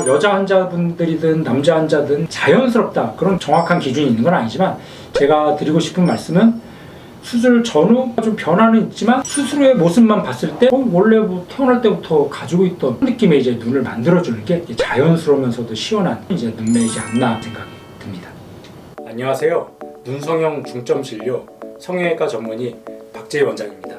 여자 환자분들이든 남자 환자든 자연스럽다 그런 정확한 기준이 있는 건 아니지만 제가 드리고 싶은 말씀은 수술 전후 좀 변화는 있지만 수술 후의 모습만 봤을 때 원래 뭐 태어날 때부터 가지고 있던 느낌의 이제 눈을 만들어주는 게 자연스러우면서도 시원한 이제 눈매이지 않나 생각이 듭니다. 안녕하세요. 눈성형 중점 진료 성형외과 전문의 박재희 원장입니다.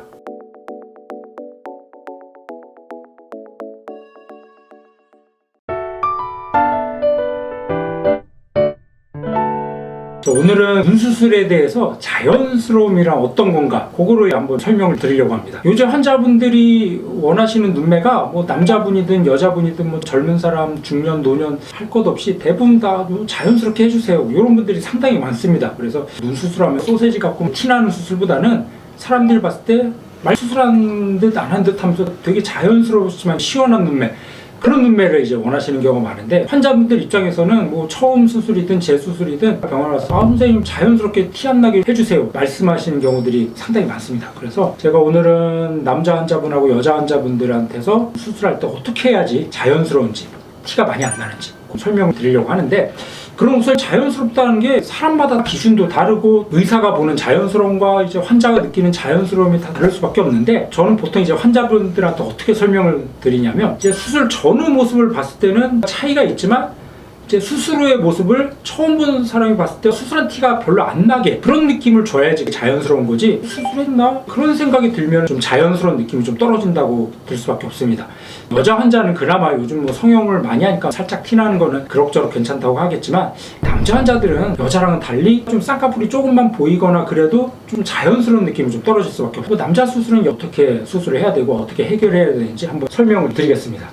오늘은 눈 수술에 대해서 자연스러움이란 어떤 건가 그거를 한번 설명을 드리려고 합니다. 요즘 환자분들이 원하시는 눈매가 뭐 남자분이든 여자분이든 뭐 젊은 사람, 중년, 노년 할 것 없이 대부분 다 자연스럽게 해주세요. 이런 분들이 상당히 많습니다. 그래서 눈 수술하면 소세지 같고 티나는 수술보다는 사람들이 봤을 때 말 수술한 듯 안 한 듯 하면서 되게 자연스럽지만 시원한 눈매, 그런 눈매를 이제 원하시는 경우가 많은데, 환자분들 입장에서는 뭐 처음 수술이든 재수술이든 병원 와서 선생님 자연스럽게 티 안 나게 해주세요 말씀하시는 경우들이 상당히 많습니다. 그래서 제가 오늘은 남자 환자분하고 여자 환자분들한테서 수술할 때 어떻게 해야지 자연스러운지, 티가 많이 안 나는지 설명을 드리려고 하는데, 그런 것을 자연스럽다는 게 사람마다 기준도 다르고 의사가 보는 자연스러움과 이제 환자가 느끼는 자연스러움이 다 다를 수밖에 없는데, 저는 보통 이제 환자분들한테 어떻게 설명을 드리냐면, 이제 수술 전후 모습을 봤을 때는 차이가 있지만 이제 수술 후의 모습을 처음 보는 사람이 봤을 때 수술한 티가 별로 안 나게 그런 느낌을 줘야지 자연스러운 거지, 수술했나? 그런 생각이 들면 좀 자연스러운 느낌이 좀 떨어진다고 들 수밖에 없습니다. 여자 환자는 그나마 요즘 뭐 성형을 많이 하니까 살짝 티나는 거는 그럭저럭 괜찮다고 하겠지만, 남자 환자들은 여자랑은 달리 좀 쌍꺼풀이 조금만 보이거나 그래도 좀 자연스러운 느낌이 좀 떨어질 수밖에 없고, 남자 수술은 어떻게 수술을 해야 되고 어떻게 해결해야 되는지 한번 설명을 드리겠습니다.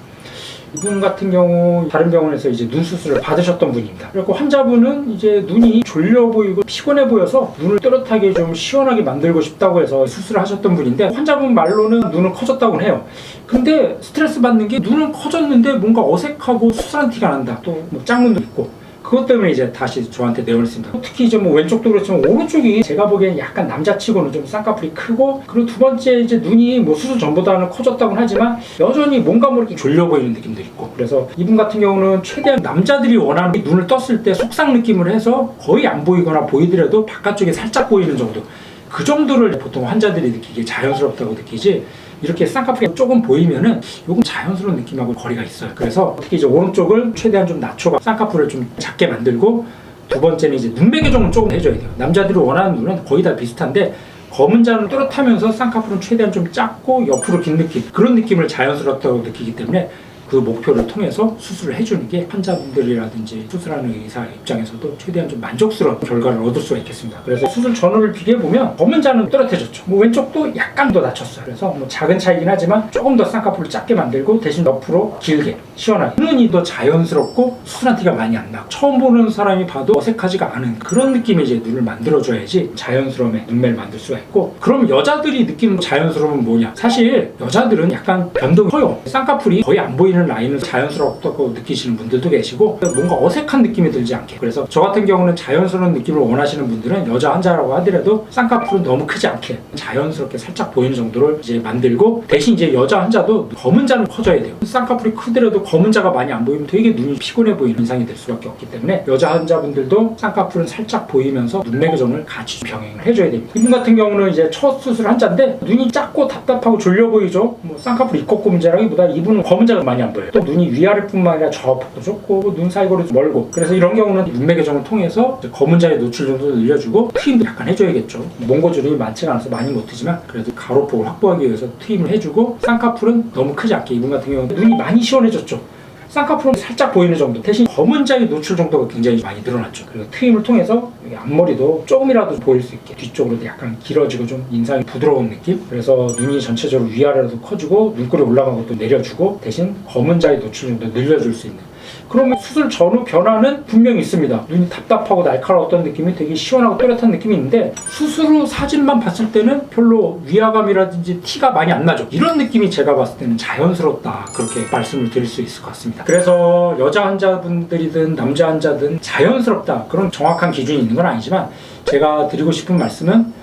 이분 같은 경우 다른 병원에서 이제 눈 수술을 받으셨던 분입니다. 그리고 환자분은 이제 눈이 졸려 보이고 피곤해 보여서 눈을 또렷하게 좀 시원하게 만들고 싶다고 해서 수술을 하셨던 분인데, 환자분 말로는 눈은 커졌다고 해요. 근데 스트레스 받는 게 눈은 커졌는데 뭔가 어색하고 수술한 티가 난다, 또 뭐 짝눈도 있고, 그것 때문에 이제 다시 저한테 내원했습니다. 특히 이제 뭐 왼쪽도 그렇지만 오른쪽이 제가 보기엔 약간 남자치고는 좀 쌍꺼풀이 크고, 그리고 두 번째 이제 눈이 뭐 수술 전보다는 커졌다고는 하지만 여전히 뭔가 모르게 졸려 보이는 느낌도 있고, 그래서 이분 같은 경우는 최대한 남자들이 원하는 눈을 떴을 때 속상 느낌을 해서 거의 안 보이거나 보이더라도 바깥쪽에 살짝 보이는 정도, 그 정도를 보통 환자들이 느끼기에 자연스럽다고 느끼지, 이렇게 쌍꺼풀이 조금 보이면은 요건 자연스러운 느낌하고 거리가 있어요. 그래서 특히 이제 오른쪽을 최대한 좀 낮춰가 쌍꺼풀을 좀 작게 만들고, 두 번째는 이제 눈매 교정은 조금 해줘야 돼요. 남자들이 원하는 눈은 거의 다 비슷한데, 검은 잔은 또렷하면서 쌍꺼풀은 최대한 좀 작고 옆으로 긴 느낌, 그런 느낌을 자연스럽다고 느끼기 때문에 그 목표를 통해서 수술을 해주는 게 환자분들이라든지 수술하는 의사 입장에서도 최대한 좀 만족스러운 결과를 얻을 수가 있겠습니다. 그래서 수술 전후를 비교해보면 검은 잔은 또렷해졌죠. 뭐 왼쪽도 약간 더 낮췄어요. 그래서 뭐 작은 차이긴 하지만 조금 더 쌍꺼풀을 작게 만들고 대신 옆으로 길게 시원하게, 눈이 더 자연스럽고 수술한 티가 많이 안 나고 처음 보는 사람이 봐도 어색하지가 않은 그런 느낌의 이제 눈을 만들어줘야지 자연스러움의 눈매를 만들 수가 있고, 그럼 여자들이 느끼는 자연스러움은 뭐냐? 사실 여자들은 약간 변동이 커요. 쌍꺼풀이 거의 안 보이는 라인을 자연스럽다고 느끼시는 분들도 계시고, 뭔가 어색한 느낌이 들지 않게, 그래서 저 같은 경우는 자연스러운 느낌을 원하시는 분들은 여자 환자라고 하더라도 쌍꺼풀은 너무 크지 않게 자연스럽게 살짝 보이는 정도를 이제 만들고, 대신 이제 여자 환자도 검은 잔은 커져야 돼요. 쌍꺼풀이 크더라도 검은 자가 많이 안 보이면 되게 눈이 피곤해 보이는 현상이 될 수밖에 없기 때문에 여자 환자분들도 쌍꺼풀은 살짝 보이면서 눈매 교정을 같이 병행을 해줘야 됩니다. 이분 같은 경우는 이제 첫 수술 환자인데 눈이 작고 답답하고 졸려 보이죠. 뭐 쌍꺼풀 입꼬 문제라기보다 이분은 검은 자가 많이 안 보여요. 또 눈이 위아래뿐만 아니라 저폭도 좁고 눈 사이거리도 멀고, 그래서 이런 경우는 눈매 교정을 통해서 검은 자의 노출 정도를 늘려주고 트임도 약간 해줘야겠죠. 몽고주름이 많지가 않아서 많이 못 트지만 그래도 가로폭을 확보하기 위해서 트임을 해주고, 쌍꺼풀은 너무 크지 않게, 이분 같은 경우는 눈이 많이 시원해졌죠. 쌍꺼풀은 살짝 보이는 정도, 대신 검은 자의 노출 정도가 굉장히 많이 늘어났죠. 그리고 트임을 통해서 여기 앞머리도 조금이라도 보일 수 있게 뒤쪽으로도 약간 길어지고 좀 인상이 부드러운 느낌, 그래서 눈이 전체적으로 위아래로도 커지고 눈꼬리 올라간 것도 내려주고, 대신 검은 자의 노출 정도 늘려줄 수 있는, 그러면 수술 전후 변화는 분명히 있습니다. 눈이 답답하고 날카로웠던 느낌이 되게 시원하고 또렷한 느낌이 있는데, 수술 후 사진만 봤을 때는 별로 위화감이라든지 티가 많이 안 나죠. 이런 느낌이 제가 봤을 때는 자연스럽다, 그렇게 말씀을 드릴 수 있을 것 같습니다. 그래서 여자 환자분들이든 남자 환자든 자연스럽다 그런 정확한 기준이 있는 건 아니지만, 제가 드리고 싶은 말씀은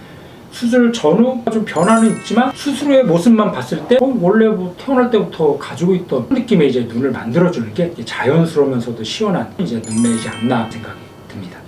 수술 전후 좀 변화는 있지만 수술 후의 모습만 봤을 때 원래 뭐 태어날 때부터 가지고 있던 느낌의 이제 눈을 만들어주는 게 자연스러우면서도 시원한 이제 눈매이지 않나 생각이 듭니다.